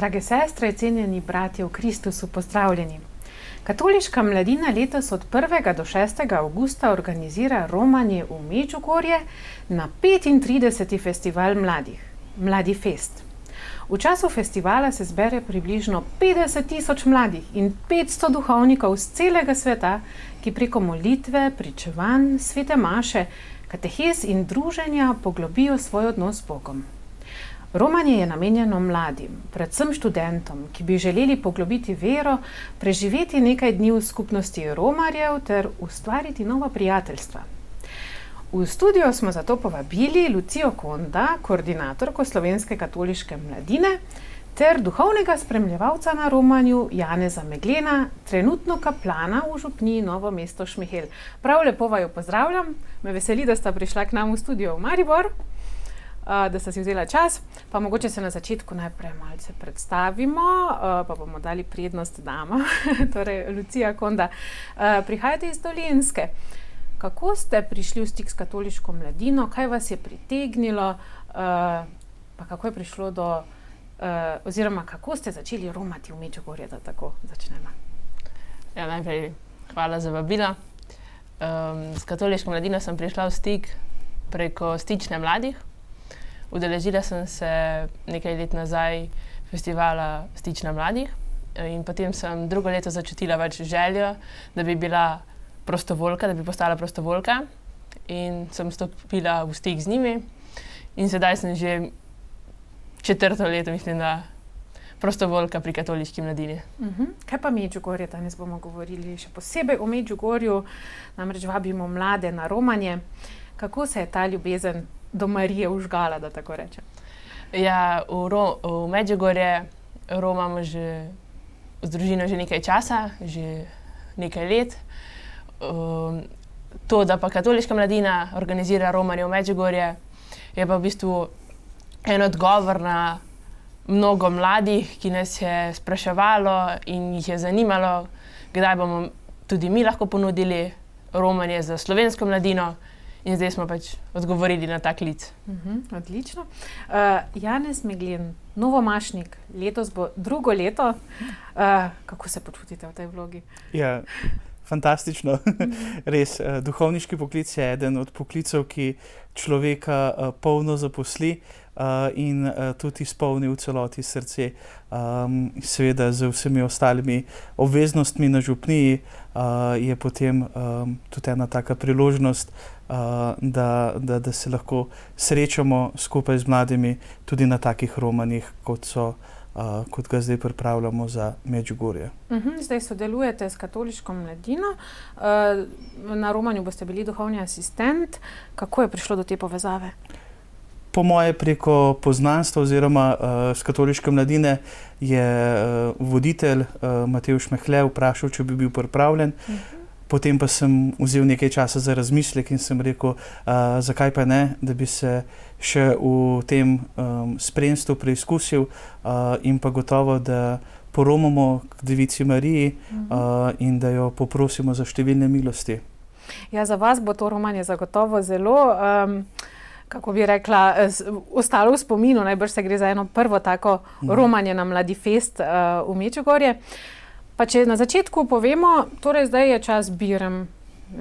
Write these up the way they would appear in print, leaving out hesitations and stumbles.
Drage sestre, cenjeni bratje v Kristusu, pozdravljeni. Katoliška mladina letos od 1. do 6. avgusta organizira romanje v Medžugorje na 35. festival mladih, Mladi fest. V času festivala se zbere približno 50.000 mladih in 500 duhovnikov z celega sveta, ki preko molitve, pričevanj, svete maše, katehez in druženja poglobijo svoj odnos s Bogom. Romanje je namenjeno mladim, predvsem študentom, ki bi želeli poglobiti vero, preživeti nekaj dni v skupnosti romarjev ter ustvariti nova prijateljstva. V studio smo zato povabili Lucijo Konda, koordinatorko Slovenske katoliške mladine, ter duhovnega spremljevalca na romanju Janeza Meglena, trenutno kaplana v župniji Novo mesto Šmihel. Prav lepo vaju pozdravljam, me veseli, da sta prišla k nam v studio v Maribor, da sta si vzela čas, pa mogoče se na začetku najprej malce predstavimo, pa bomo dali prednost damam. Torej, Lucija Konda, prihajate iz Dolenjske. Kako ste prišli v stik s katoliško mladino, kaj vas je pritegnilo, pa kako je prišlo do, oziroma kako ste začeli romati v Medžugorje, da tako začnemo? Ja, najprej hvala za vabilo. S katoliško mladino sem prišla v stik preko Stične mladih. Udeležila sem se nekaj let nazaj festivala Stična mladih in potem sem drugo leto začutila več željo, da bi bila prostovoljka, da bi postala prostovoljka in sem stopila v stik z njimi in sedaj sem že 4. leto, mislim, da prostovoljka pri katoliški mladini. Kaj pa Medžugorje? Danes bomo govorili še posebej o Medžugorju, namreč vabimo mlade na romanje. Kako se je ta ljubezen do Marije užgala, da tako rečem? Ja, v Medžugorje romamo z družino že nekaj časa, že nekaj let. To, da pa katoliška mladina organizira romanje v Medžugorje, je pa v bistvu en odgovor na mnogo mladih, ki nas je spraševalo in jih je zanimalo, kdaj bomo tudi mi lahko ponudili romanje za slovensko mladino. In zdaj smo pač odgovorili na ta klic. Odlično. Janez Meglen, novomašnik, letos bo drugo leto. Kako se počutite v tej vlogi? Ja, fantastično. Res, duhovniški poklic je eden od poklicev, ki človeka polno zaposli in tudi izpolni v celoti srce. Seveda z vsemi ostalimi obveznostmi na župniji je potem tudi ena taka priložnost, da se lahko srečamo skupaj z mladimi tudi na takih romanjih, kot ga zdaj pripravljamo za Medžugorje. Zdaj sodelujete s katoliško mladino. Na romanju boste bili duhovni asistent. Kako je prišlo do te povezave? Po moje preko poznanstva oziroma s katoliške mladine je voditelj Matej Šmehle vprašal, če bi bil pripravljen. Potem pa sem vzel nekaj časa za razmislek in sem rekel, zakaj pa ne, da bi se še v tem spremstvu preizkusil in pa gotovo, da poromamo k Devici Mariji in da jo poprosimo za številne milosti. Ja, za vas bo to romanje zagotovo zelo, kako bi rekla, ostalo v spominu. Najbrž se gre za eno prvo tako romanje na Mladi fest v Medžugorje. Pa če na začetku povemo, torej zdaj je čas birem,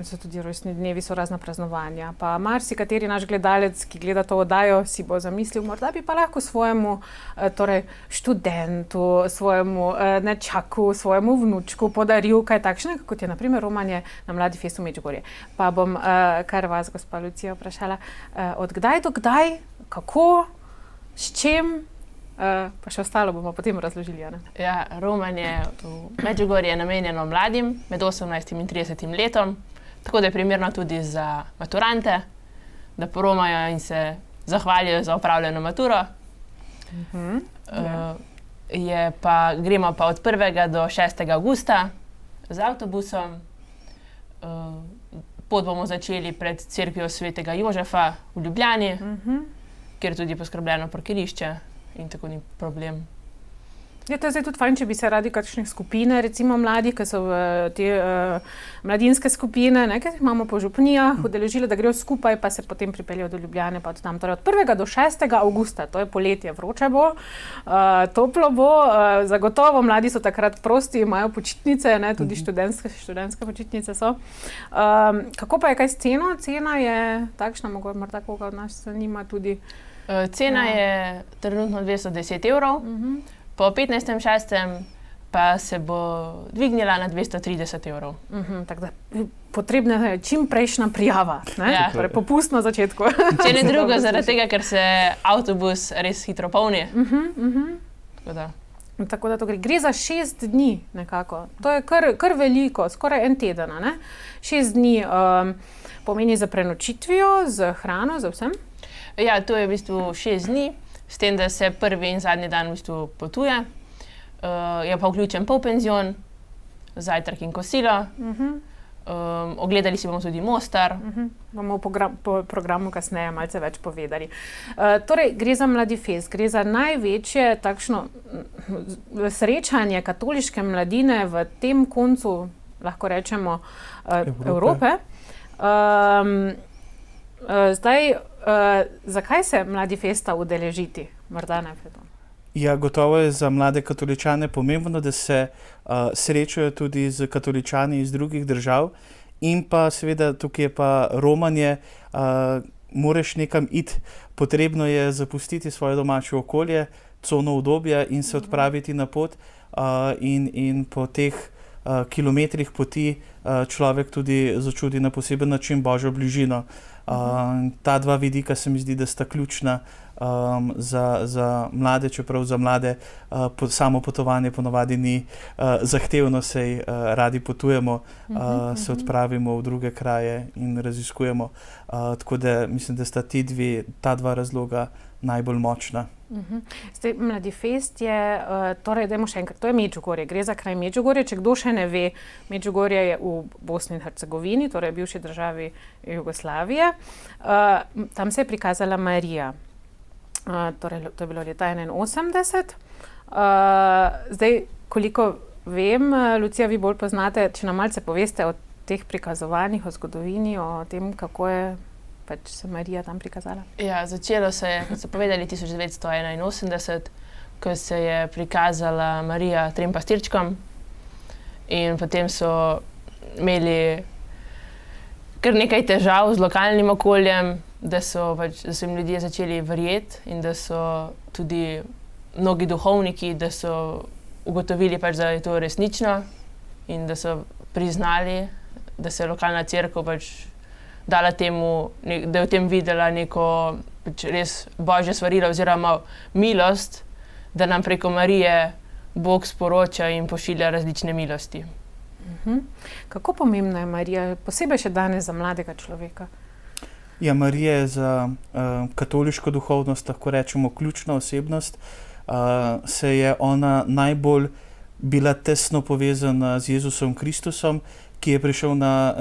so tudi rojstni dnevi, so razna praznovanja, pa marsikateri naš gledalec, ki gleda to oddajo, si bo zamislil, morda bi pa lahko svojemu torej študentu, svojemu nečaku, svojemu vnučku podaril kaj takšnega, kot je na primer romanje na Mladi fest v Medžugorje. Pa bom kar vas, gospa Lucija, vprašala, od kdaj do kdaj, kako, s čem? Pa še ostalo bomo potem razložili. Ja, romanje v Medžugorje je namenjeno mladim med 18 in 30 letom, tako da je primerno tudi za maturante, da poromajo in se zahvalijo za opravljeno maturo. Gremo pa od 1. do 6. avgusta z avtobusom. Pot bomo začeli pred cerkvijo svetega Jožefa v Ljubljani, kjer je tudi poskrbljeno parkirišče. In tako ni problem. Ja, to je zdaj tudi fajn, če bi se radi kakšne skupine, recimo mladih, ki so v te mladinske skupine, ne, ki jih imamo po župnijah, udeležili, da grejo skupaj, pa se potem pripeljejo do Ljubljane, pa od tam. Torej od 1. do 6. avgusta, to je poletje, vroče bo, toplo bo, zagotovo mladi so takrat prosti, imajo počitnice, ne, tudi študentske počitnice so. Kako pa je kaj s ceno? Cena je takšna, morda koga od nas zanima tudi. Cena je trenutno 210 evrov. Po 15.6. pa se bo dvignila na 230 evrov. Tako da potrebna je čim prejšnja prijava, ne? Ja. Torej popust na začetku. Če ne drugo, zaradi tega, ker se avtobus res hitro polni. Tako da to gre za 6 dni nekako. To je kar veliko, skoraj en teden, ne? 6 dni pomeni za prenočitvijo, z hrano, za vsem? Ja, to je v bistvu 6 dni. S tem, da se prvi in zadnji dan v bistvu potuje. Je pa vključen polpenzion, zajtrk in kosilo. Ogledali si bomo tudi Mostar. Bomo po programu kasneje malce več povedali. Torej, gre za Mladifest, gre za največje takšno srečanje katoliške mladine v tem koncu, lahko rečemo, Evrope. Zakaj se Mladifesta udeležiti? Morda najprej to. Ja, gotovo je za mlade katoličane pomembno, da se srečajo tudi z katoličani iz drugih držav in pa seveda tukaj je pa romanje, moraš nekam iti, potrebno je zapustiti svoje domače okolje, cono udobja in se odpraviti na pot in po teh kilometrih poti človek tudi začuti na poseben način Božjo bližino. Ta dva vidika se mi zdi, da sta ključna za mlade, čeprav za mlade samo potovanje ponavadi ni zahtevno, saj radi potujemo, se odpravimo v druge kraje in raziskujemo. Tako da mislim, da sta ta dva razloga najbolj močna. Zdaj, Mladifest je, torej, dajmo še enkrat, to je Medžugorje, gre za kraj Medžugorje. Če kdo še ne ve, Medžugorje je v Bosni in Hercegovini, torej bivši državi Jugoslavije. Tam se je prikazala Marija. Torej, to je bilo leta 1981. Zdaj, koliko vem, Lucija, vi bolj poznate, če nam malce poveste o teh prikazovanjih, o zgodovini, o tem, kako je se Marija tam prikazala? Ja, začelo se je, kot so povedali, 1981, ko se je prikazala Marija 3 pastirčkom in potem so imeli kar nekaj težav z lokalnim okoljem, da so jim ljudje začeli verjeti in da so tudi mnogi duhovniki, da so ugotovili da je to resnično in da so priznali, da se lokalna cerkev dala temu, da je v tem videla neko res božje svarilo oziroma milost, da nam preko Marije Bog sporoča in pošilja različne milosti. Kako pomembna je Marija, posebej še danes za mladega človeka? Ja, Marija je za katoliško duhovnost, lahko rečemo, ključna osebnost. Se je ona najbolj bila tesno povezana z Jezusom Kristusom, ki je prišel na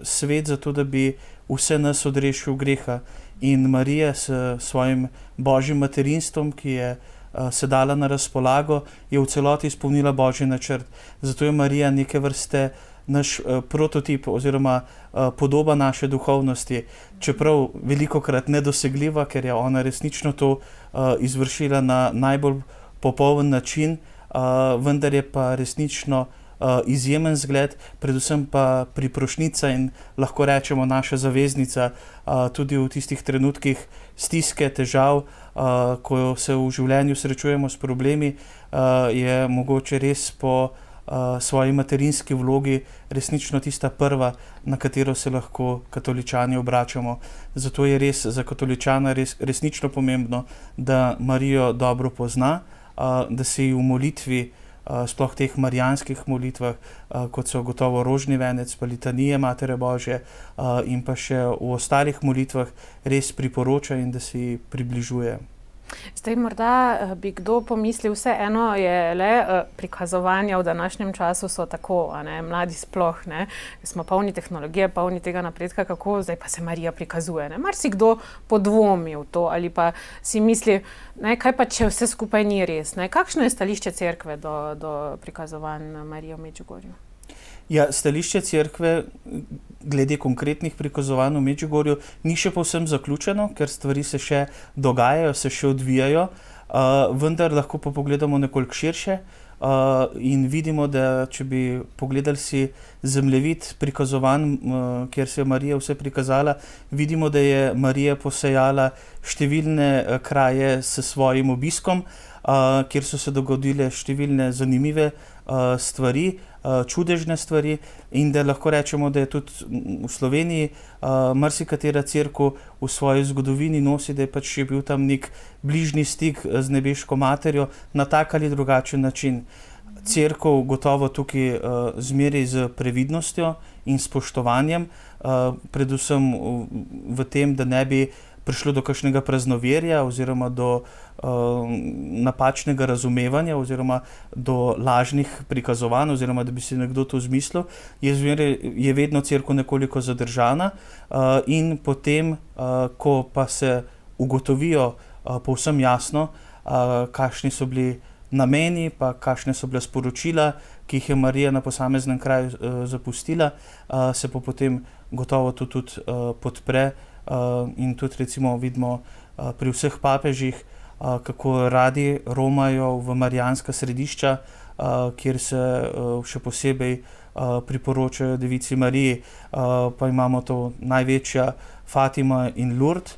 svet zato, da bi vse nas odrešil greha. In Marija s svojim božjim materinstvom, ki je se dala na razpolago, je v celoti izpolnila božji načrt. Zato je Marija neke vrste naš prototip oziroma podoba naše duhovnosti, čeprav velikokrat nedosegljiva, ker je ona resnično to izvršila na najbolj popoln način, vendar je pa resnično izjemen zgled, predvsem pa priprošnica in lahko rečemo naša zaveznica tudi v tistih trenutkih stiske, težav, ko se v življenju srečujemo s problemi, je mogoče res po svoji materinski vlogi resnično tista prva, na katero se lahko katoličani obračamo. Zato je res za katoličana resnično pomembno, da Marijo dobro pozna, da se ji v molitvi, sploh teh marijanskih molitvah, kot so gotovo rožni venec, pa litanije Matere Božje in pa še v ostalih molitvah res priporoča in da se ji približuje. Zdaj morda bi kdo pomislil, vseeno je le prikazovanja v današnjem času so tako, mladi sploh, smo polni tehnologije, polni tega napredka, kako zdaj pa se Marija prikazuje. Marsikdo podvomi v to ali pa si misli, kaj pa če vse skupaj ni res. Kakšno je stališče cerkve do prikazovanj Marije v Medžugorju? Ja, stališče cerkve glede konkretnih prikazovanj v Medžugorju ni še povsem zaključeno, ker stvari se še dogajajo, se še odvijajo, vendar lahko pa pogledamo nekoliko širše in vidimo, da če bi pogledali si zemljevid prikazovanj, kjer se je Marija vse prikazala, vidimo, da je Marija posejala številne kraje s svojim obiskom, kjer so se dogodile številne zanimive stvari, čudežne stvari in da lahko rečemo, da je tudi v Sloveniji marsikatera cerkev v svoji zgodovini nosi, da je pač je bil tam nek bližnji stik z nebeško materjo na tak ali drugačen način. Cerkev gotovo tukaj zmeri z previdnostjo in spoštovanjem, predvsem v tem, da ne bi prišlo do kakšnega praznoverja oziroma do napačnega razumevanja oziroma do lažnih prikazovanj oziroma da bi si nekdo to izmislil, je vedno cerkev nekoliko zadržana in potem, ko pa se ugotovijo povsem jasno, kakšni so bili nameni, pa kakšne so bile sporočila, ki jih je Marija na posameznem kraju zapustila, se pa potem gotovo to tudi podpre in tudi recimo vidimo pri vseh papežih, kako radi romajo v marijanska središča, kjer se še posebej priporočajo Devici Mariji, pa imamo to največja Fatima in Lourdes,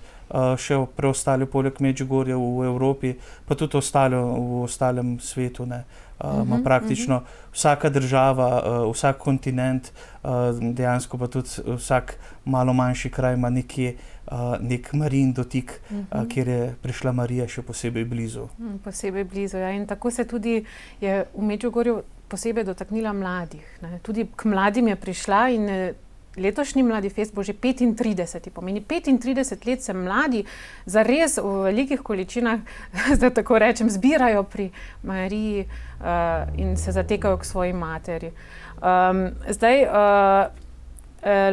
še preostali poleg Medžugorja v Evropi, pa tudi v ostalem svetu. Ima praktično vsaka država, vsak kontinent, dejansko pa tudi vsak malo manjši kraj ima nek Marijin dotik, kjer je prišla Marija še posebej blizu. Posebej blizu, ja. In tako se tudi je v Medžugorju posebej dotaknila mladih. Tudi k mladim je prišla in letošnji Mladi fest bo že 35. Pomeni 35 let se mladi zares v velikih količinah, da tako rečem, zbirajo pri Mariji in se zatekajo k svoji materi.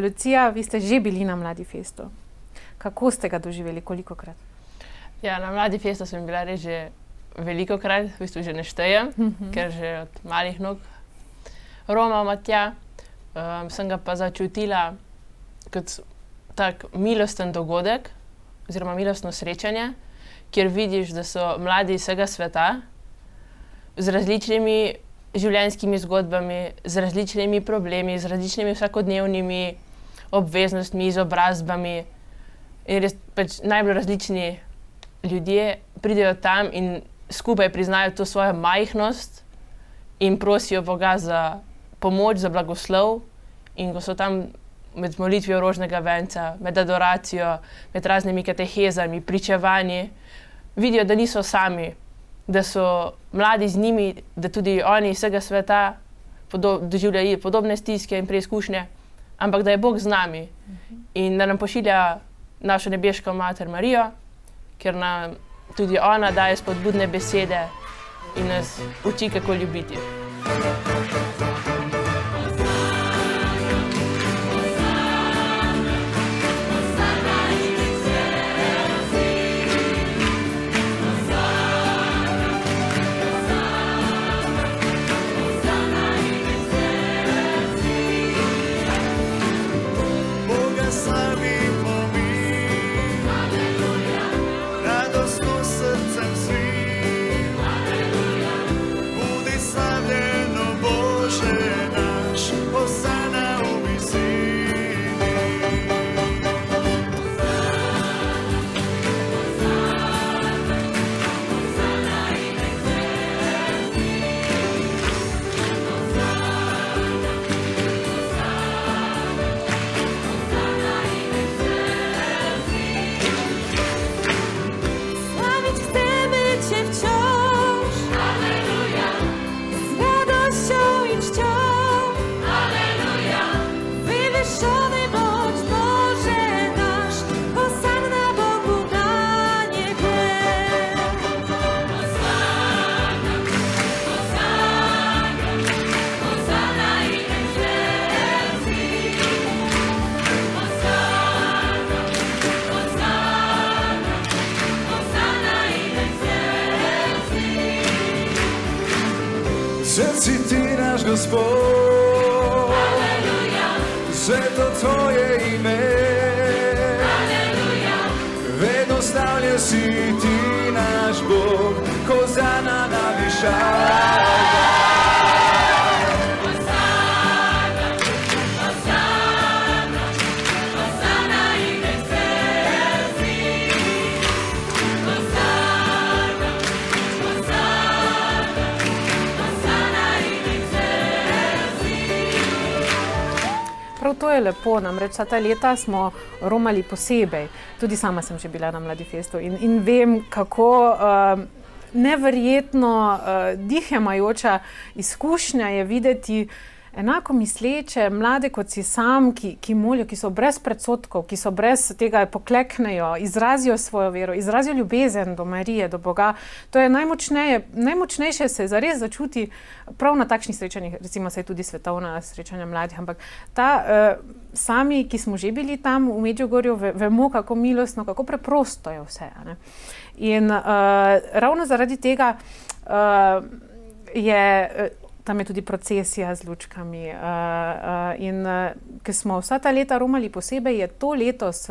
Lucija, vi ste že bili na Mladi festu. Kako ste ga doživeli, kolikokrat? Ja, na Mladi festu sem bila res že velikokrat, v bistvu že ne štejem, ker že od malih nog romamo tja. Sem ga pa začutila kot tak milosten dogodek oziroma milostno srečanje, kjer vidiš, da so mladi vsega sveta z različnimi življenjskimi zgodbami, z različnimi problemi, z različnimi vsakodnevnimi obveznostmi, izobrazbami in res pač najbolj različni ljudje pridejo tam in skupaj priznajo to svojo majhnost in prosijo Boga za pomoč, za blagoslov in ko so tam med molitvijo rožnega venca, med adoracijo, med raznimi katehezami, pričevanji, vidijo, da niso sami, da so mladi z njimi, da tudi oni vsega sveta doživljajo podobne stiske in preizkušnje, ampak da je Bog z nami in da nam pošilja našo nebeško mater Marijo, ker nam tudi ona daje spodbudne besede in nas uči, kako ljubiti. Svet si ti naš Gospod, sveto tvoje ime, vedno slavljen si ti naš Bog, Hozana na višavah. Prav to je lepo, namreč vsa ta leta smo romali posebej. Tudi sama sem že bila na Mladifestu in vem, kako neverjetno dihjemajoča izkušnja je videti enako misleče mlade kot si sam, ki molijo, ki so brez predsodkov, ki so brez tega pokleknejo, izrazijo svojo vero, izrazijo ljubezen do Marije, do Boga. To je najmočnejše se zares začuti prav na takšnih srečanjih, recimo se je tudi svetovna srečanja mladih, ampak sami, ki smo že bili tam v Medžugorju, vemo, kako milostno, kako preprosto je vse. Ne? In ravno zaradi tega tam je tudi procesija z lučkami. In ko smo vsa ta leta romali posebej, je to letos,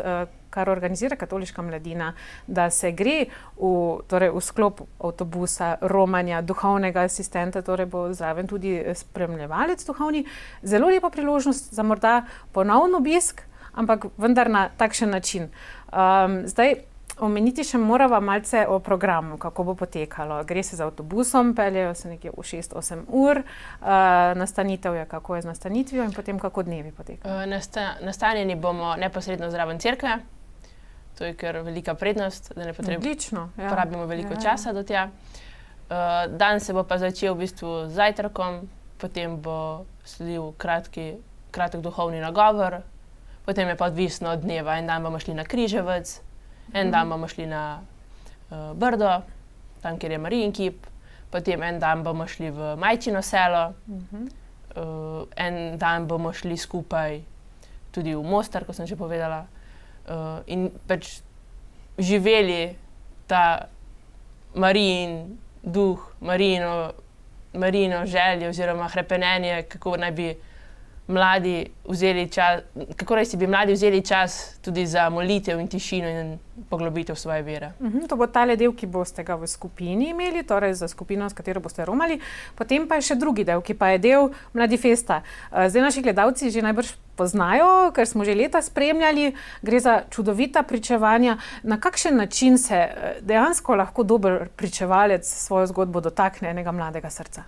kar organizira Katoliška mladina, da se gre v sklop avtobusa, romanja, duhovnega asistenta, torej bo zraven tudi spremljevalec duhovni, zelo lepa priložnost za morda ponovno obisk, ampak vendar na takšen način. Zdaj, omeniti še morava malce o programu, kako bo potekalo. Gre se z avtobusom, peljejo se nekje v 6-8 ur, nastanitev je, kako je z nastanitvijo in potem kako dnevi potekajo. Nastanjeni bomo neposredno zraven cerkve, to je kar velika prednost, da ne porabimo veliko časa do tja. Dan se bo pa začel v bistvu z zajtrkom, potem bo sledil kratek duhovni nagovor, potem je pa odvisno od dneva, en dan bomo šli na Križevec, en dan bomo šli na Brdo, tam, kjer je Marijin kip, potem en dan bomo šli v Majčino selo, en dan bomo šli skupaj tudi v Mostar, kot sem že povedala, in pač živeli ta Marijin duh, Marijino željo oziroma hrepenenje, kako naj bi mladi vzeli čas tudi za molitev in tišino in poglobitev svoje vere. To bo tale del, ki boste ga v skupini imeli, torej za skupino, s katero boste romali. Potem pa je še drugi del, ki pa je del Mladifesta. Zdaj naši gledalci že najbrž poznajo, ker smo že leta spremljali, gre za čudovita pričevanja. Na kakšen način se dejansko lahko dober pričevalec svojo zgodbo dotakne enega mladega srca?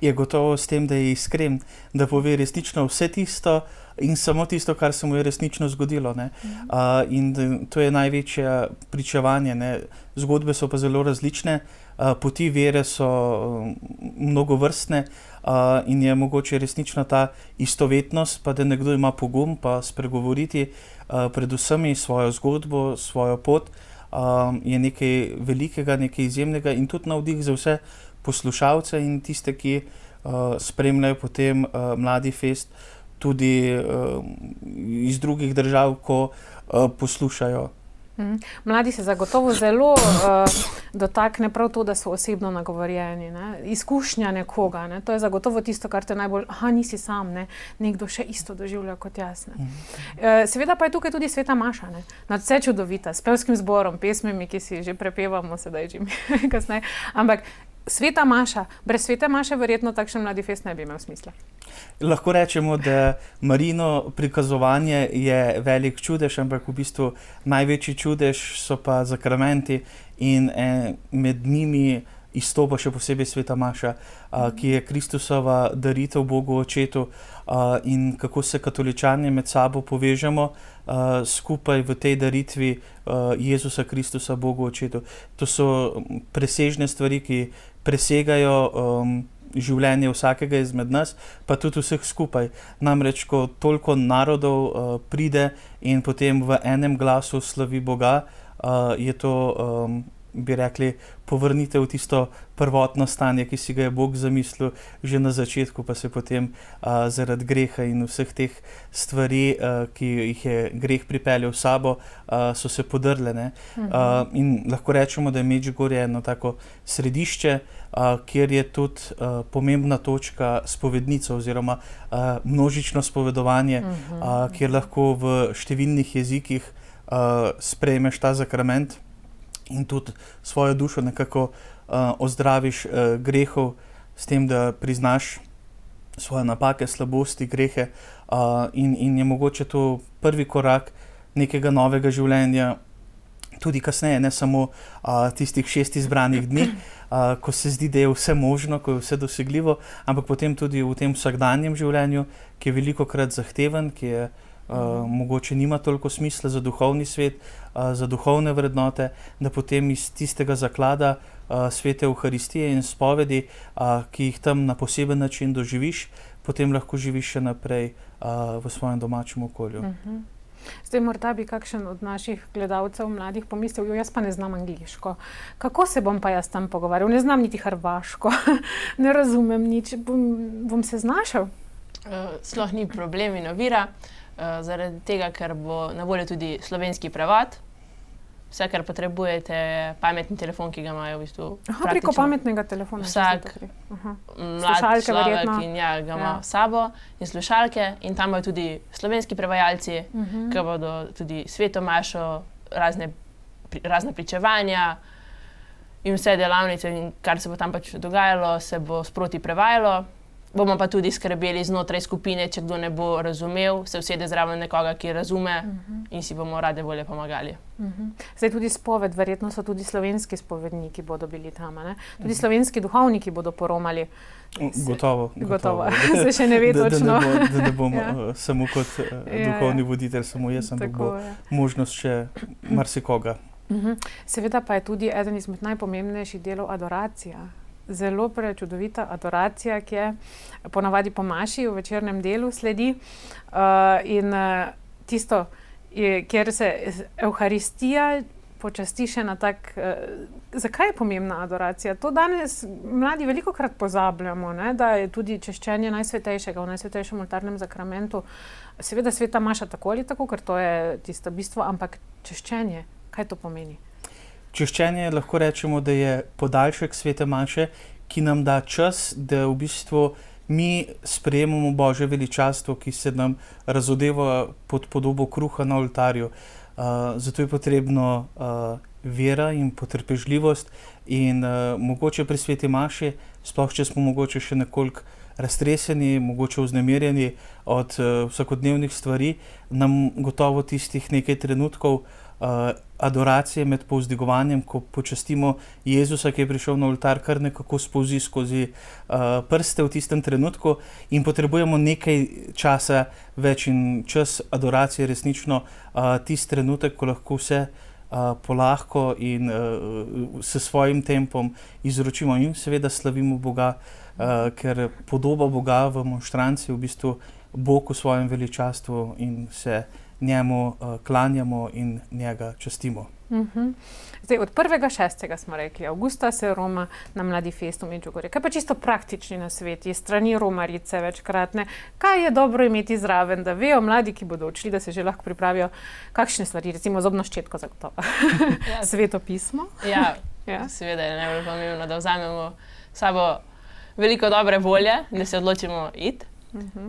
Je gotovo s tem, da je iskren, da pove resnično vse tisto in samo tisto, kar se mu je resnično zgodilo. In to je največje pričevanje. Zgodbe so pa zelo različne, poti vere so mnogovrstne in je mogoče resnično ta istovetnost, pa da nekdo ima pogum pa spregovoriti predvsem svojo zgodbo, svojo pot, je nekaj velikega, nekaj izjemnega in tudi navdih za vse poslušalce in tiste, ki spremljajo potem Mladifest tudi iz drugih držav, ko poslušajo. Mladi se zagotovo zelo dotakne prav to, da so osebno nagovorjeni, izkušnja nekoga, to je zagotovo tisto, kar te najbolj, nisi sam, nekdo še isto doživlja kot jaz. Seveda pa je tukaj tudi Sveta Maša, nadvse čudovita, s pevskim zborom, pesmimi, ki si že prepevamo sedaj že kasneje, ampak Sveta Maša, brez Svete Maše verjetno takšen Mladifest ne bi imel smisla. Lahko rečemo, da Marijino prikazovanje je velik čudež, ampak v bistvu največji čudež so pa sakramenti in med njimi izstopa še posebej Sveta Maša, ki je Kristusova daritev Bogu Očetu in kako se katoličani med sabo povežemo skupaj v tej daritvi Jezusa Kristusa Bogu Očetu. To so presežne stvari, ki presegajo življenje vsakega izmed nas, pa tudi vseh skupaj. Namreč, ko toliko narodov pride in potem v enem glasu slavi Boga, je to bi rekli, povrnite v tisto prvotno stanje, ki si ga je Bog zamislil že na začetku, pa se potem zaradi greha in vseh teh stvari, ki jih je greh pripeljal v sabo, so se podrle. Ne? In lahko rečemo, da je Medžugorje eno tako središče, kjer je tudi pomembna točka spovednica oziroma množično spovedovanje, kjer lahko v številnih jezikih sprejmeš ta zakrament in tudi svojo dušo nekako ozdraviš grehov s tem, da priznaš svoje napake, slabosti, grehe in je mogoče to prvi korak nekega novega življenja, tudi kasneje, ne samo tistih 6 izbranih dni, ko se zdi, da je vse možno, ko je vse dosegljivo, ampak potem tudi v tem vsakdanjem življenju, ki je velikokrat zahteven, ki je mogoče nima toliko smisla za duhovni svet, za duhovne vrednote, da potem iz tistega zaklada svete Evharistije in spovedi, ki jih tam na poseben način doživiš, potem lahko živiš še naprej v svojem domačem okolju. Zdaj morda bi kakšen od naših gledalcev mladih pomislil, jaz pa ne znam angleško. Kako se bom pa jaz tam pogovarjal? Ne znam niti hrvaško, ne razumem nič. Bom se znašel? Sploh ni problem in ovira, zaradi tega, ker bo na voljo tudi slovenski prevod. Vse, kar potrebujete, je pametni telefon, ki ga imajo v bistvu preko pametnega telefona. Vsak mlad človek in ga ima s sabo in slušalke in tam bodo tudi slovenski prevajalci, ki bodo tudi sveto mašo, razne pričevanja in vse delavnice in kar se bo tam pač dogajalo, se bo sproti prevajalo. Bomo pa tudi skrbeli znotraj skupine, če kdo ne bo razumel, se usede zraven nekoga, ki razume in si bomo rade volje pomagali. Zdaj tudi spoved, verjetno so tudi slovenski spovedniki bodo bili tam, ne? Tudi slovenski duhovniki bodo poromali. Gotovo. Se še ne ve točno. Da ne bom samo kot duhovni voditelj, samo jaz, ampak bo možnost še marsikoga. Seveda pa je tudi eden izmed najpomembnejših delov adoracija. Zelo prečudovita adoracija, ki je ponavadi po maši v večernem delu sledi in tisto, kjer se Evharistija počasti še na tak... Zakaj je pomembna adoracija? To danes mladi velikokrat pozabljamo, ne? Da je tudi češčenje Najsvetejšega v Najsvetejšem oltarnem zakramentu. Seveda sveta maša tako ali tako, ker to je tisto bistvo, ampak češčenje, kaj to pomeni? Čiščenje lahko rečemo, da je podaljšek svete maše, ki nam da čas, da v bistvu mi sprejemamo Božje veličastvo, ki se nam razodeva pod podobo kruha na oltarju. Zato je potrebno vera in potrpežljivost in mogoče pri sveti maši, sploh če smo mogoče še nekoliko raztreseni, mogoče vznemirjeni od vsakodnevnih stvari, nam gotovo tistih nekaj trenutkov adoracije med povzdigovanjem, ko počastimo Jezusa, ki je prišel na oltar, kar nekako spolzi skozi prste v tistem trenutku in potrebujemo nekaj časa več in čas adoracije resnično tisti trenutek, ko lahko vse polahko in s svojim tempom izročimo in seveda slavimo Boga, ker podoba Boga v monštranci v bistvu Bog v svojem veličastvu in se njemu klanjamo in njega častimo. Zdaj, od 1.6. smo rekli, avgusta se roma na Mladi fest v Medžugorje. Kaj pa čisto praktični nasveti, strani romarice večkratne? Kaj je dobro imeti zraven, da vejo mladi, ki bodo odšli, da se že lahko pripravijo kakšne stvari, recimo zobno ščetko zagotovo, sveto pismo? Ja, seveda je najbolj pomembno, da vzamemo sabo veliko dobre volje, da se odločimo iti.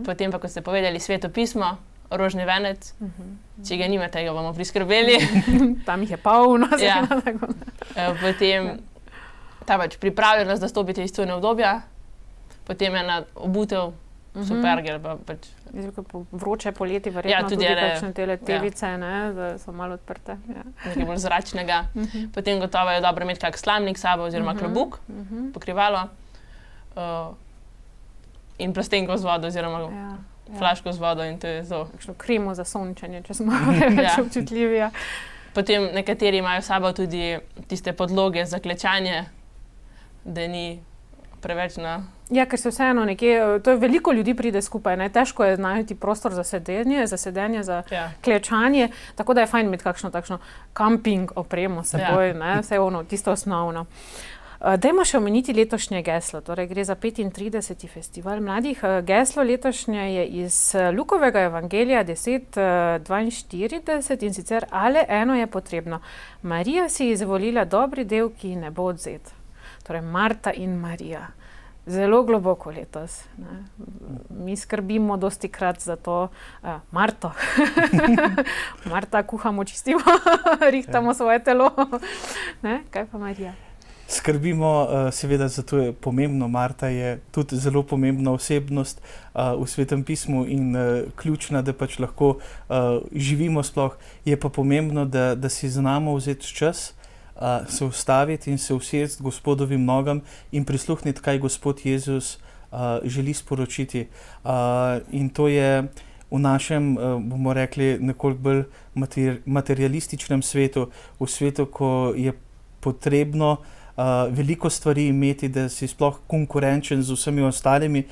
Potem pa, kot ste povedali, sveto pismo, rožni venec, če ga nimate, ga bomo priskrbeli. Tam jih je polno. Ja. Potem ta pač pripravljenost, da stopite iz tujne obdobja, potem ena obutev, supergel pa pač. Vroče poleti, verjetno tudi kakšne televice, da so malo odprte. Nekaj bolj zračnega. Potem gotovo je dobro imeti kak slamnik s sabo oziroma klobuk, pokrivalo in plastenko z vodo oziroma flaško z vodo in to je to. Kakšno kremo za sončenje, če smo več občutljivi. Potem nekateri imajo s sabo tudi tiste podloge za klečanje, da ni preveč na Ja, ker se vseeno nekje, to je veliko ljudi pride skupaj, ne? Težko je najti prostor za sedenje, za klečanje, tako da je fajn imeti kakšno takšno camping opremo s seboj, ne? Vse ono, tisto osnovno. Dajmo še omeniti letošnje geslo, torej gre za 35. festival mladih. Geslo letošnje je iz Lukovega evangelija 10:42 in sicer ale eno je potrebno. Marija si izvolila dobri del, ki ne bo odzet. Torej Marta in Marija. Zelo globoko letos. Ne. Mi skrbimo dostikrat za to Marto. Marta, kuhamo, čistimo, rihtamo svoje telo. Ne? Kaj pa Marija? Skrbimo, seveda, zato je pomembno. Marta je tudi zelo pomembna osebnost v Svetem pismu in ključna, da pač lahko živimo sploh. Je pa pomembno, da si znamo vzeti čas, se ustaviti in se usesti Gospodovim nogam in prisluhniti, kaj Gospod Jezus želi sporočiti. In to je v našem, bomo rekli, nekoliko bolj materialističnem svetu, v svetu, ko je potrebno veliko stvari imeti, da si sploh konkurenčen z vsemi ostalimi,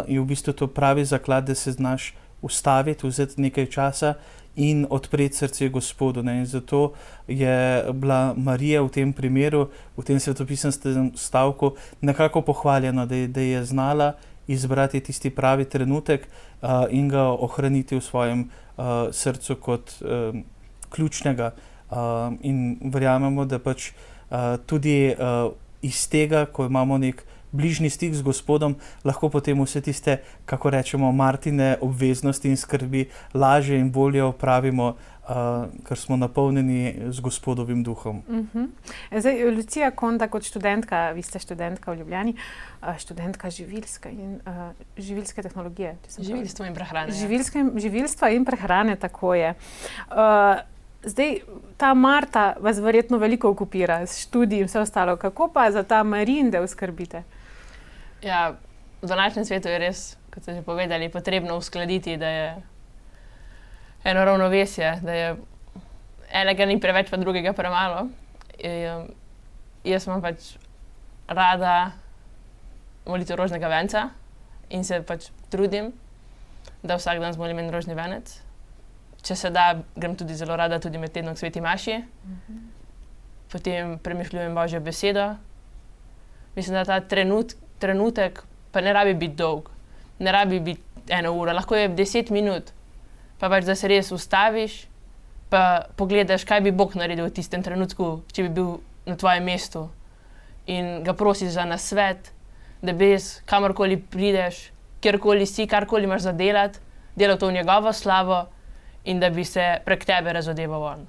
je v bistvu to pravi zaklad, da se znaš ustaviti, vzeti nekaj časa in odpreti srce Gospodu. Ne? In zato je bila Marija v tem primeru, v tem svetopisnem stavku nekako pohvaljena, da je znala izbrati tisti pravi trenutek in ga ohraniti v svojem srcu kot ključnega. In verjamemo, da pač tudi iz tega, ko imamo nek bližnji stik z Gospodom, lahko potem vse tiste, kako rečemo, Martine obveznosti in skrbi lažje in bolje opravimo, ker smo napolnjeni z Gospodovim duhom. Zdaj, Lucija Konda kot študentka, vi ste študentka v Ljubljani, študentka živilske tehnologije. Živilstvo in prehrane. Živilstva in prehrane, tako je. Zdaj, ta Marta vas verjetno veliko okupira s študijem in vse ostalo. Kako pa za ta Marijin del skrbite? Ja, v današnjem svetu je res, kot ste že povedali, potrebno uskladiti, da je eno ravnovesje, da je enega ni preveč, pa drugega premalo. Jaz imam pač rada molitev rožnega venca in se pač trudim, da vsak dan zmolim en rožni venec. Če se da, grem tudi zelo rada tudi med tednom k sveti maši. Potem premišljujem Božjo besedo. Mislim, da ta trenutek pa ne rabi biti dolg. Ne rabi biti 1 uro, lahko je 10 minut. Pa pač, da se res ustaviš, pa pogledaš, kaj bi Bog naredil v tistem trenutku, če bi bil na tvojem mestu. In ga prosiš za nasvet, da bez kamorkoli prideš, kjerkoli si, karkoli imaš za delati, delal to v njegovo slavo, in da bi se prek tebe razodeval on.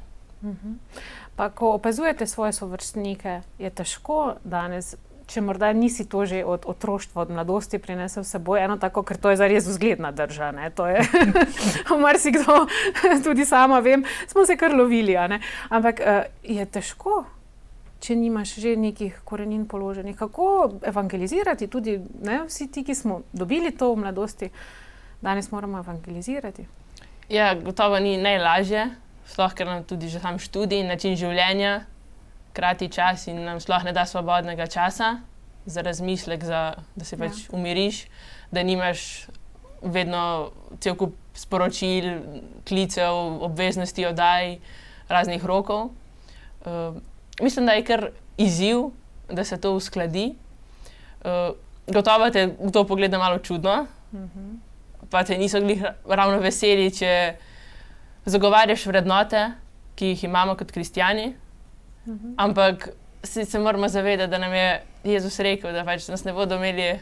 Pa ko opazujete svoje sovrstnike, je težko danes, če morda nisi to že od otroštva, od mladosti prinesel s seboj, eno tako, ker to je zares vzgledna drža, ne, to je, marsikdo, tudi sama vem, smo se kar lovili, a ne, ampak je težko, če nimaš že nekih korenin položenih, kako evangelizirati tudi, ne, vsi ti, ki smo dobili to v mladosti, danes moramo evangelizirati. Ja, gotovo ni najlažje, sploh ker nam tudi že sam študij, način življenja krati čas in nam sploh ne da svobodnega časa za razmislek, da se pač umiriš, da nimaš vedno cel kup sporočil, klicev, obveznosti, oddaj, raznih rokov. Mislim, da je kar izziv, da se to uskladi. Gotovo te kdo pogleda malo čudno, pa te niso glih ravno veseli, če zagovarjaš vrednote, ki jih imamo kot kristjani, ampak se moramo zavedati, da nam je Jezus rekel, da pač nas ne bodo imeli.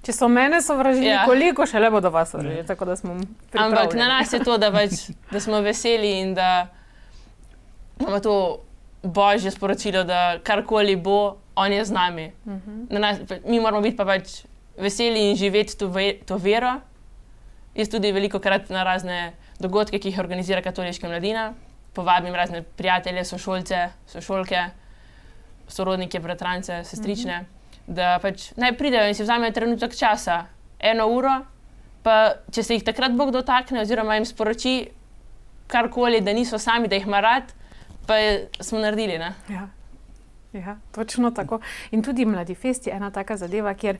Če so mene sovražili, koliko šele bodo vas sovražili, tako da smo pripravljeni. Ampak na nas je to, da smo veseli in da imamo to Božje sporočilo, da karkoli bo, on je z nami. Mi moramo biti pa pač veseli in živeti to vero. Jaz tudi velikokrat na razne dogodke, ki jih organizira Katoliška mladina, povabim razne prijatelje, sošolce, sošolke, sorodnike, bratrance, sestrične, da pač naj pridejo in si vzamejo trenutek časa, 1 uro, pa če se jih takrat Bog dotakne oziroma jim sporoči karkoli, da niso sami, da jih ima rad, pa smo naredili, ne? Ja. Ja, točno tako. In tudi Mladifest je ena taka zadeva, kjer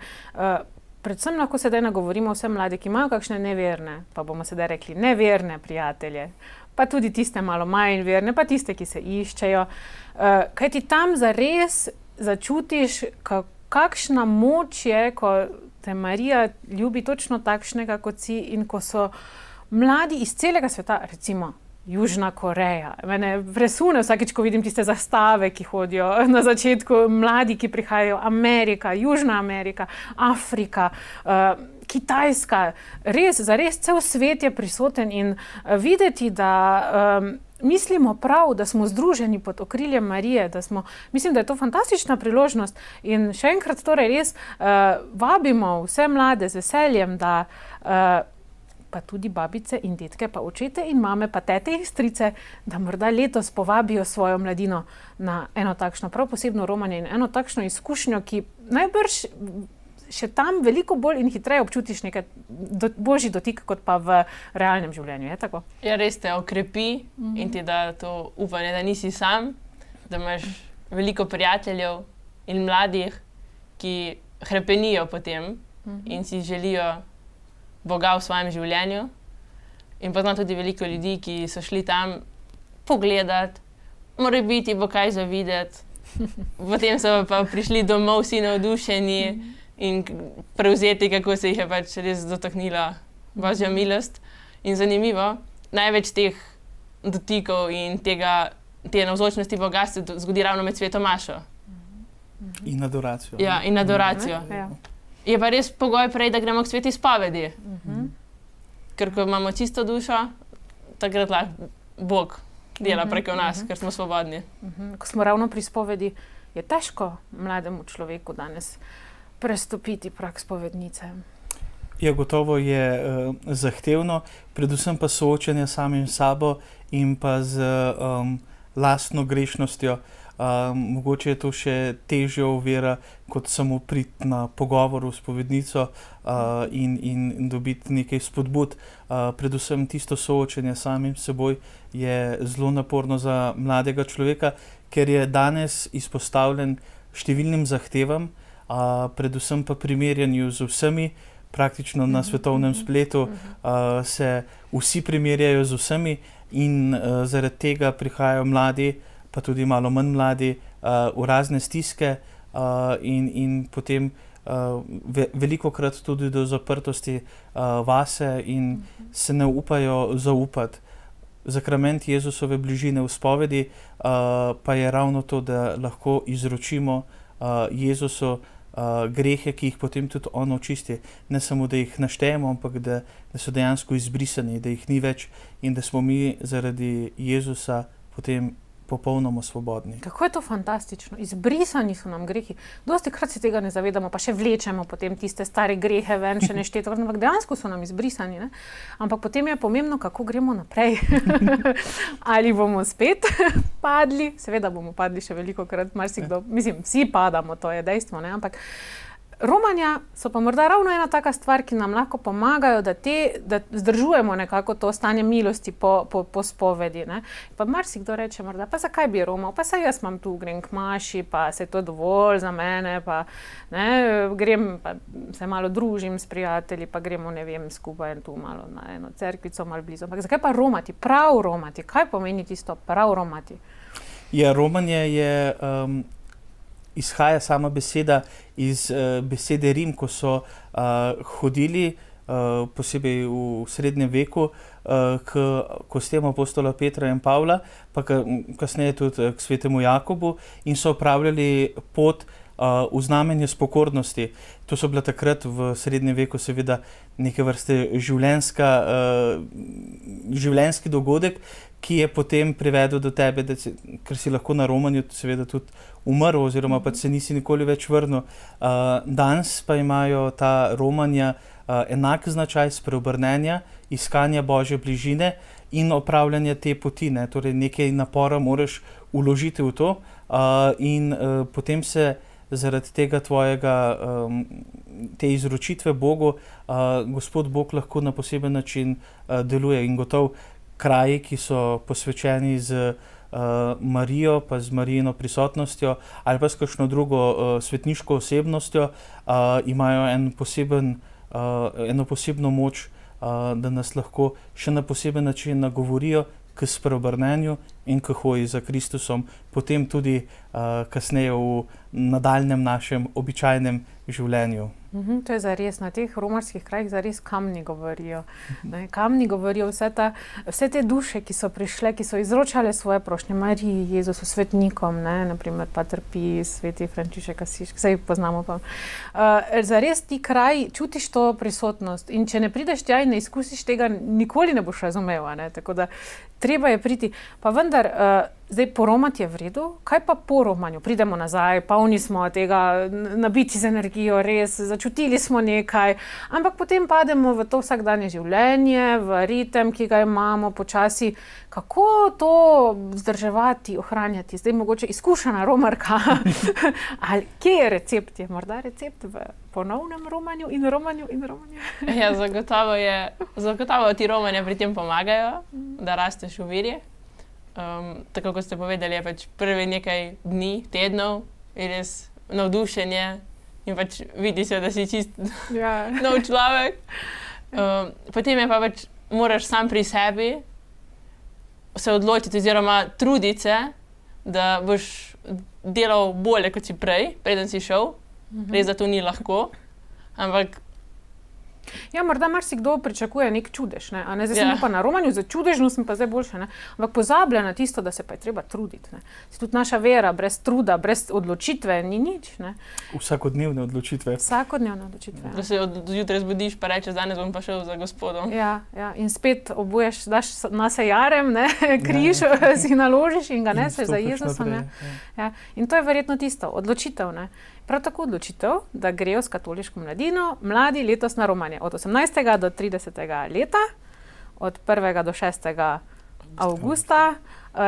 predvsem lahko sedaj nagovorimo vse mlade, ki imajo kakšne neverne, pa bomo sedaj rekli neverne prijatelje, pa tudi tiste malo manj verne, pa tiste, ki se iščejo. Kaj ti tam zares začutiš, kakšna moč je, ko te Marija ljubi točno takšnega, kot si, in ko so mladi iz celega sveta, recimo Južna Koreja. Mene presune vsakič, ko vidim tiste zastave, ki hodijo na začetku, mladi, ki prihajajo, Amerika, Južna Amerika, Afrika, Kitajska, zares cel svet je prisoten in videti, da mislimo prav, da smo združeni pod okriljem Marije, mislim, da je to fantastična priložnost in še enkrat torej res vabimo vse mlade z veseljem, da pa tudi babice in detke, pa očete in mame, pa tete in strice, da morda letos povabijo svojo mladino na eno takšno prav posebno romanje in eno takšno izkušnjo, ki najbrž še tam veliko bolj in hitreje občutiš nekaj božji dotik, kot pa v realnem življenju, je tako? Ja, res te okrepi in ti da to upanje, da nisi sam, da imaš veliko prijateljev in mladih, ki hrepenijo po tem in si želijo Boga v svojem življenju. In poznam tudi veliko ljudi, ki so šli tam pogledati, morebiti bo kaj za videti. Potem so pa prišli domov vsi navdušeni in prevzeti, kako se jih je pač res dotaknila Božja milost. In zanimivo, največ teh dotikov in te navzočnosti Boga se zgodi ravno med sveto mašo. In adoracijo. Ja, in adoracijo. Je pa res pogoj prej, da gremo k sveti izpovedi. Ker ko imamo čisto dušo, takrat lahko Bog dela preko nas, ker smo svobodni. Ko smo ravno pri spovedi, je težko mlademu človeku danes prestopiti prag spovednice. Ja, gotovo je zahtevno, predvsem pa soočanje s samim sabo in pa z lastno grešnostjo. Mogoče je to še težja ovira, kot samo priti na pogovor v spovednico in dobiti nekaj spodbud. Predvsem tisto soočenje s samim seboj je zelo naporno za mladega človeka, ker je danes izpostavljen številnim zahtevam, predvsem pa primerjanju z vsemi. Praktično na svetovnem spletu se vsi primerjajo z vsemi in zaradi tega prihajajo mladi, pa tudi malo manj mladi, v razne stiske in potem velikokrat tudi do zaprtosti vase in se ne upajo zaupati. Zakrament Jezusove bližine v spovedi pa je ravno to, da lahko izročimo Jezusu grehe, ki jih potem tudi on očisti. Ne samo, da jih naštejemo, ampak da so dejansko izbrisani, da jih ni več in da smo mi zaradi Jezusa potem popolnoma svobodni. Kako je to fantastično. Izbrisani so nam grehi. Dostikrat se tega ne zavedamo, pa še vlečemo potem tiste stare grehe ven, še nešteto, ampak dejansko so nam izbrisani. Ne? Ampak potem je pomembno, kako gremo naprej. Ali bomo spet padli? Seveda bomo padli še velikokrat, marsikdo. Mislim, vsi padamo, to je dejstvo, ne? Ampak romanja so pa morda ravno ena taka stvar, ki nam lahko pomagajo, da zdržujemo nekako to stanje milosti po spovedi. Ne? Pa marsikdo reče morda, pa zakaj bi romal, pa saj jaz imam tu, grem k maši, pa se je to dovolj za mene, pa ne, grem, pa se malo družim s prijatelji, pa gremo, ne vem, skupaj tu malo na eno cerkvico, malo blizu. Ampak zakaj pa romati, prav romati? Kaj pomeni tisto prav romati? Ja, romanje je... izhaja sama beseda iz besede Rim, ko so hodili, posebej v srednjem veku, k kostem apostola Petra in Pavla, pa kasneje tudi k svetemu Jakobu in so opravljali pot v znamenje spokornosti. To so bila takrat v srednjem veku seveda neke vrste življenjski dogodek, ki je potem privedel do tebe, ker si lahko na romanju seveda tudi umrl oziroma pa se nisi nikoli več vrnil. Danes pa imajo ta romanja enak značaj spreobrnenja, iskanja Božje bližine in opravljanja te poti. Torej nekaj napora moraš vložiti v to in potem se zaradi tega te izročitve Bogu Gospod Bog lahko na poseben način deluje in gotovo kraji, ki so posvečeni z Marijo, pa z Marijino prisotnostjo ali pa s kakšno drugo svetniško osebnostjo, imajo eno posebno moč, da nas lahko še na poseben način nagovorijo k spreobrnenju in k hoji za Kristusom, potem tudi kasneje v nadaljnjem našem običajnem življenju. To je zares, na teh romarskih krajih zares kamni govorijo. Kamni govorijo vse te duše, ki so prišle, ki so izročale svoje prošnje Mariji, Jezusu, svetnikom, naprimer Pater Pij, sveti Frančišek Asiški, vse poznamo pa. Zares ti kraji čutiš to prisotnost in če ne prideš tja in ne izkusiš tega, nikoli ne boš razumel, tako da treba je priti. Pa vendar, zdaj poromati je v redu, kaj pa po romanju? Pridemo nazaj, polni smo tega, nabiti z energijo, res, začutili smo nekaj, ampak potem pademo v to vsakdanje življenje, v ritem, ki ga imamo počasi. Kako to vzdrževati, ohranjati? Zdaj mogoče izkušena romarka. Ali kje je recept? Je morda recept v ponovnem romanju in romanju in romanju? Ja, zagotovo ti romanje pri tem pomagajo, da rasteš v veri. Tako kot ste povedali, je pač prvi nekaj dni, tednov, je res navdušenje in pač vidi se, da si čist nov človek. Potem je pa pač, moraš sam pri sebi se odločiti oziroma truditi se, da boš delal bolje, kot si prej, preden si šel. Res, da to ni lahko, ampak Ja, morda marsikdo pričakuje nek čudež, a ne? Zdaj sem pa na romanju, za čudežno sem pa zdaj boljše, ampak pozablja na tisto, da se pa je treba truditi, Tudi naša vera, brez truda, brez odločitve ni nič, Vsakodnevne odločitve. Da se zjutraj zbudiš pa rečeš, danes bom pa šel za Gospodom. Ja, in spet obuješ, daš nase jarem, križ si naložiš in ga neseš za Jezusom. In to je verjetno tisto, odločitev, Prav tako odločitev, da grejo s katoliško mladino mladi letos na romanje. Od 18. do 30. leta, od 1. do 6. avgusta.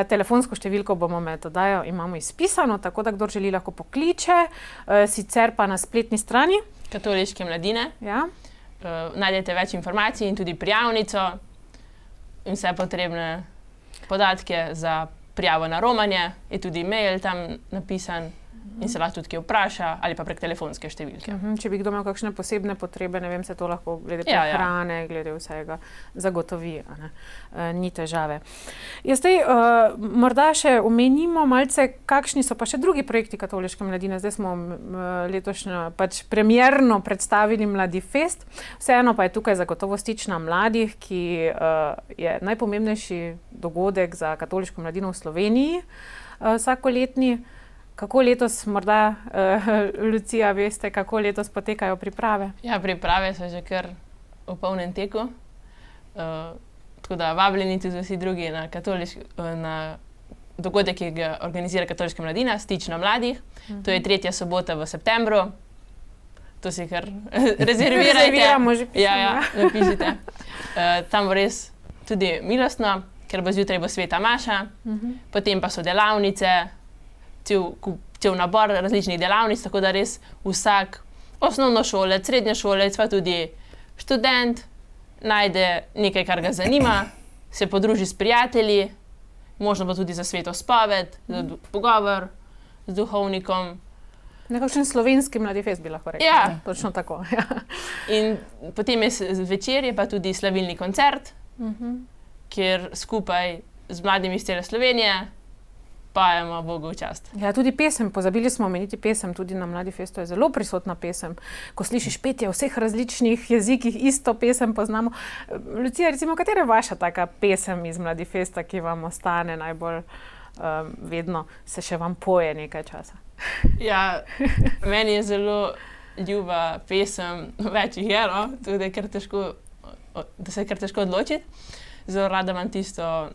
Telefonsko številko bomo med oddajo imamo izpisano, tako da kdor želi lahko pokliče, sicer pa na spletni strani Katoliške mladine. Najdete več informacij in tudi prijavnico in vse potrebne podatke za prijavo na romanje. Je tudi mail tam napisan. In se lahko tudi kaj vpraša, ali pa prek telefonske številke. Če bi kdo imel kakšne posebne potrebe, ne vem, se to lahko glede prehrane, glede vsega zagotovi, ni težave. Zdaj, morda še omenimo malce, kakšni so pa še drugi projekti katoliške mladine. Zdaj smo letošnjo pač premierno predstavili Mladifest. Vseeno pa je tukaj zagotovo Stična mladih, ki je najpomembnejši dogodek za katoliško mladino v Sloveniji vsakoletni. Kako letos, morda, Lucija, veste, kako letos potekajo priprave? Ja, priprave so že kar v polnem teku. Tako da vabljeni tudi vsi drugi na dogodek, ki ga organizira Katoliška mladina, Stična mladih. To je 3. sobota v septembru. To si kar rezervirajte. Rezerviramo že. Ja, napišite. Tam bo res tudi milostno, ker bo zjutraj sveta maša, potem pa so delavnice, cel nabor različnih delavnic, tako da res vsak osnovnošolec, srednješolec, pa tudi študent najde nekaj, kar ga zanima, se podruži s prijatelji, možno pa tudi za sveto spoved, za pogovor z duhovnikom. Nekakšen slovenski Mladifest bi lahko rekli. Ja. Točno tako. In potem je večer je pa tudi slavilni koncert, kjer skupaj z mladimi iz cele Slovenije pajemo Bogu v čast. Ja, tudi pesem, pozabili smo omeniti pesem, tudi na Mladifestu je zelo prisotna pesem. Ko slišiš petje v vseh različnih jezikih, isto pesem poznamo. Lucija, recimo, katera je vaša taka pesem iz Mladifesta, ki vam ostane najbolj vedno, se še vam poje nekaj časa? Ja, meni je zelo ljuba pesem, več jih je, tudi da se je kar težko odločiti. Zelo rada imam tisto,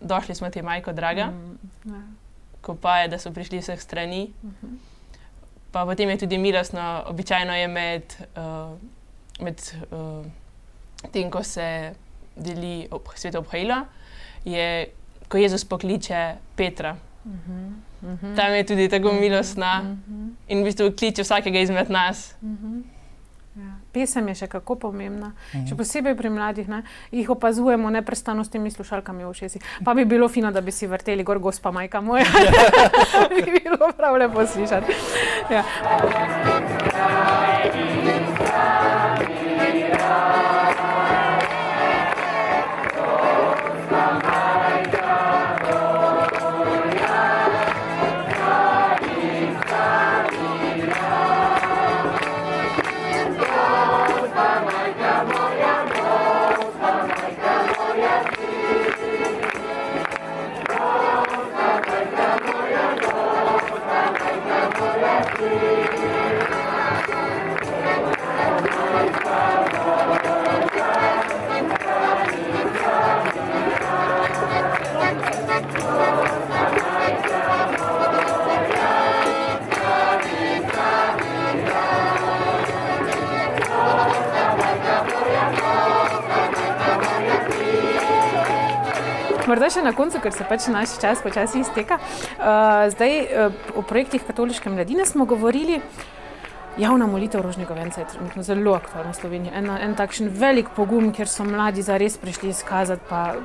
došli smo ti, majko draga, ko pa je, da so prišli vseh strani. Pa potem je tudi milostno, običajno je med tem, ko se deli sveto obhajilo, je, ko Jezus pokliče Petra. Tam je tudi tako milostna in v bistvu kliče vsakega izmed nas. pesem je še kako pomembna, še posebej pri mladih, ne, jih opazujemo neprestano s temi slušalkami v ušesi. Pa bi bilo fino, da bi si vrteli gor Gospa majka moja. Bi bilo prav lepo slišati. Ja. Morda še na koncu, ker se pač naš čas počasi izteka. Zdaj o projektih katoliške mladine smo govorili. Javna molitev rožnega venca je trenutno zelo aktualna v Sloveniji. En takšen velik pogum, kjer so mladi zares prišli izkazati pa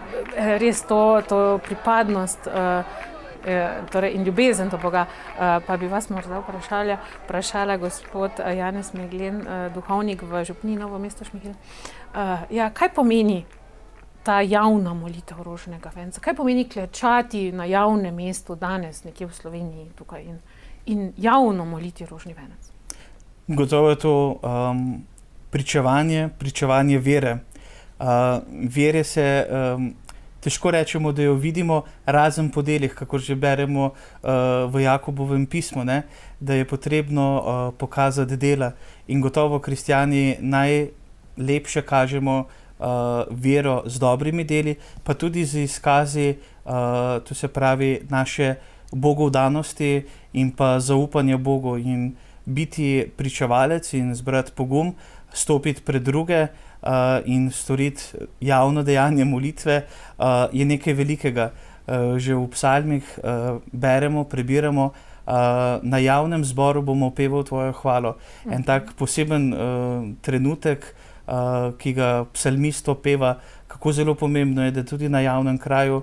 res to pripadnost torej in ljubezen do Boga. Pa bi vas morda vprašala gospod Janez Meglen, duhovnik v župniji Novo mesto Šmihelj. Ja, kaj pomeni ta javna molitev rožnega venca? Kaj pomeni klečati na javnem mestu danes, nekje v Sloveniji tukaj in javno moliti rožni venec? Gotovo je to pričevanje vere. Vere se težko rečemo, da jo vidimo, razen po delih, kako že beremo v Jakobovem pismu, ne? Da je potrebno pokazati dela. In gotovo kristjani najlepše kažemo vero z dobrimi deli, pa tudi z izkazi, to se pravi naše bogovdanosti in pa zaupanje Bogu, in biti pričevalec in zbrati pogum, stopiti pred druge in storiti javno dejanje molitve je nekaj velikega. Že v psalmih beremo, prebiramo, na javnem zboru bomo peval tvojo hvalo. En tak poseben trenutek, ki ga psalmist opeva, kako zelo pomembno je, da tudi na javnem kraju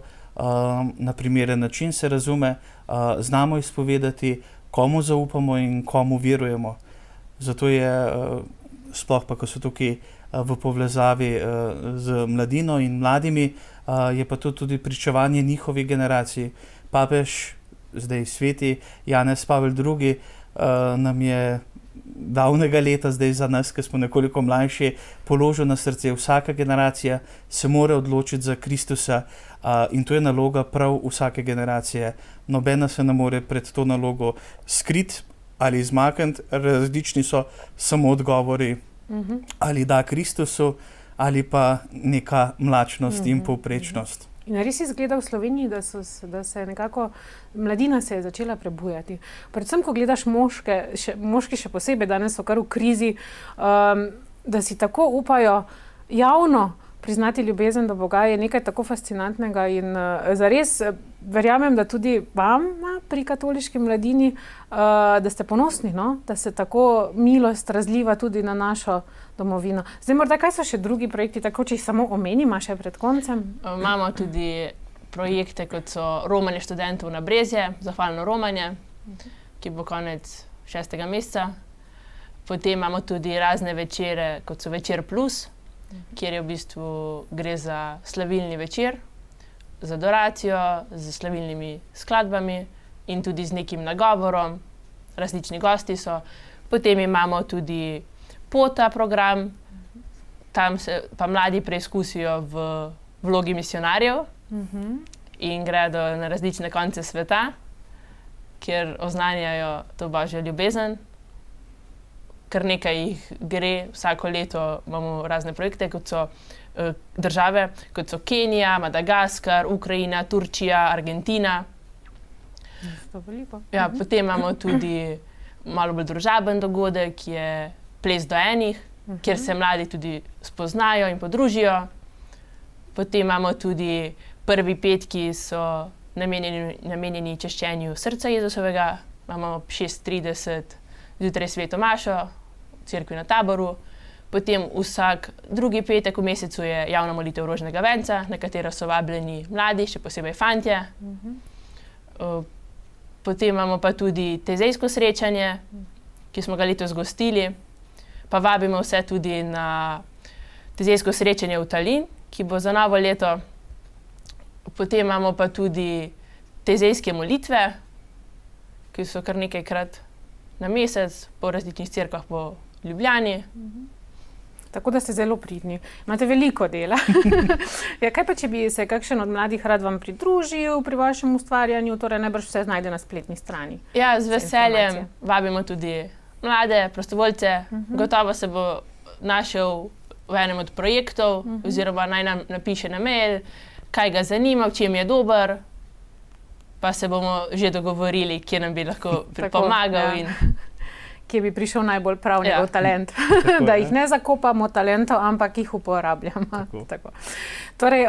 na primeren način se razume, znamo izpovedati, komu zaupamo in komu verujemo. Zato je, sploh pa, ko so tukaj v povezavi z mladino in mladimi, je pa to tudi pričevanje njihovi generaciji. Papež, zdaj sveti Janez Pavel II, nam je davnega leta, zdaj za nas, ki smo nekoliko mlajši, položil na srce, vsaka generacija se mora odločiti za Kristusa in to je naloga prav vsake generacije. Nobena se ne more pred to nalogo skriti ali izmakniti, različni so samo odgovori, ali da Kristusu ali pa neka mlačnost in povprečnost. In res izgleda v Sloveniji, da se nekako mladina se je začela prebujati. Predvsem, ko gledaš moški še posebej, danes so kar v krizi, da si tako upajo javno priznati ljubezen do Boga, je nekaj tako fascinantnega in zares verjamem, da tudi vam pri katoliški mladini, da ste ponosni, no? Da se tako milost razliva tudi na našo domovino. Zdaj morda, kaj so še drugi projekti, tako če jih samo omenimo še pred koncem? Imamo tudi projekte, kot so romanje študentov na Brezje, zahvalno romanje, ki bo konec 6. meseca. Potem imamo tudi razne večere, kot so Večer plus, kjer je v bistvu gre za slavilni večer, z adoracijo, z slavilnimi skladbami in tudi z nekim nagovorom, različni gosti so. Potem imamo tudi Pota program, tam se pa mladi preizkusijo v vlogi misionarjev in gredo na različne konce sveta, kjer oznanjajo to Božjo ljubezen. Kar nekaj jih gre, vsako leto imamo razne projekte, kot so države, kot so Kenija, Madagaskar, Ukrajina, Turčija, Argentina. Ja, potem imamo tudi malo bolj družaben dogodek, ki je Ples do enih, kjer se mladi tudi spoznajo in podružijo. Potem imamo tudi prvi petki, so namenjeni češčenju srca Jezusovega. Imamo 6:30 zjutraj sveto mašo v cerkvi na Taboru. Potem vsak drugi petek v mesecu je javna molitev rožnega venca, na katero so vabljeni mladi, še posebej fantje. Potem imamo pa tudi tezejsko srečanje, ki smo ga letos gostili. Pa vabimo vse tudi na tezejsko srečanje v Tallinn, ki bo za novo leto. Potem imamo pa tudi tezejske molitve, ki so kar nekajkrat na mesec po različnih cerkvah po Ljubljani. Tako da ste zelo pridni. Imate veliko dela. Ja, kaj pa, če bi se kakšen od mladih rad vam pridružil pri vašem ustvarjanju, torej najbrž vse znajde na spletni strani? Ja, z veseljem vabimo tudi mlade, prostovoljce. Gotovo se bo našel v enem od projektov, oziroma naj nam napiše na mail, kaj ga zanima, v čem je dober, pa se bomo že dogovorili, kje nam bi lahko pomagal. Kje bi prišel najbolj prav njegov talent. Da jih ne zakopamo talentov, ampak jih uporabljamo. Tako. Torej,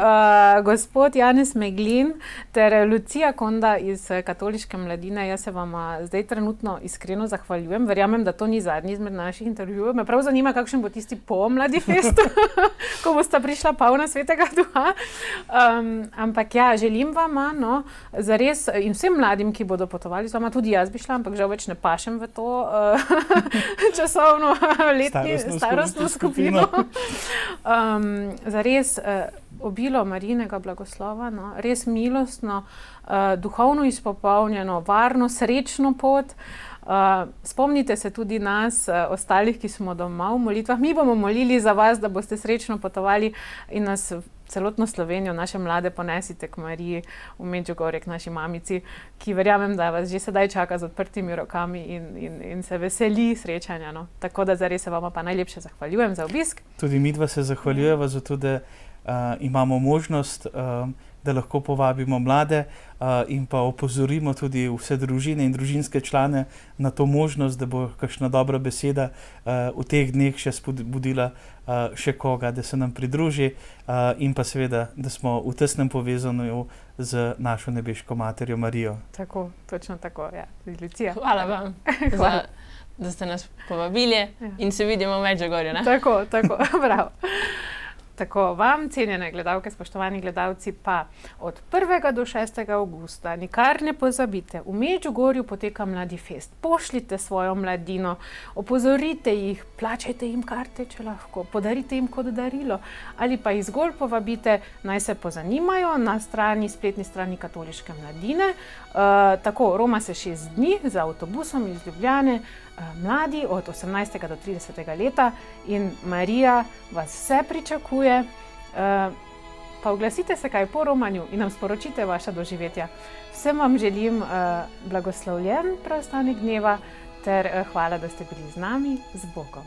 gospod Janez Meglin ter Lucija Konda iz Katoliške mladine, jaz se vam zdaj trenutno iskreno zahvaljujem. Verjamem, da to ni zadnji izmed naših intervjujev. Me prav zanima, kakšen bo tisti po Mladi festu, ko bosta prišla polna Svetega Duha. Ampak ja, želim vam, zares in vsem mladim, ki bodo potovali z vama, tudi jaz bi šla, ampak žal več ne pašem v to časovno starostno skupino. Zares obilo Marijinega blagoslova, res milostno, duhovno izpopolnjeno, varno, srečno pot. Spomnite se tudi nas, ostalih, ki smo doma v molitvah. Mi bomo molili za vas, da boste srečno potovali in nas celotno Slovenijo, naše mlade, ponesite k Mariji v Medžugorje, k naši mamici, ki verjamem, da vas že sedaj čaka z odprtimi rokami in se veseli srečanja. Tako da zares se vama pa najlepše zahvaljujem za obisk. Tudi midva se zahvaljujeva za to, da imamo možnost, da lahko povabimo mlade in pa opozorimo tudi vse družine in družinske člane na to možnost, da bo kakšna dobra beseda v teh dneh še spodbudila še koga, da se nam pridruži in pa seveda, da smo v tesnem povezanju z našo nebeško materjo Marijo. Tako, točno tako, ja. Lucija. Hvala vam, da ste nas povabili in se vidimo v Medžugorju, ne? Tako, bravo. Tako, vam, cenjene gledalke, spoštovani gledalci, pa od 1. do 6. avgusta nikar ne pozabite, v Medžugorju poteka Mladi fest. Pošljite svojo mladino, opozorite jih, plačajte jim karte, če lahko, podarite jim kot darilo ali pa jih zgolj povabite, naj se pozanimajo na spletni strani Katoliške mladine. Tako, roma se 6 dni z avtobusom iz Ljubljane, mladi od 18. do 30. leta in Marija vas vse pričakuje. Pa oglasite se kaj po romanju in nam sporočite vaša doživetja. Vsem vam želim blagoslovljen preostanek dneva ter hvala, da ste bili z nami. Z Bogom.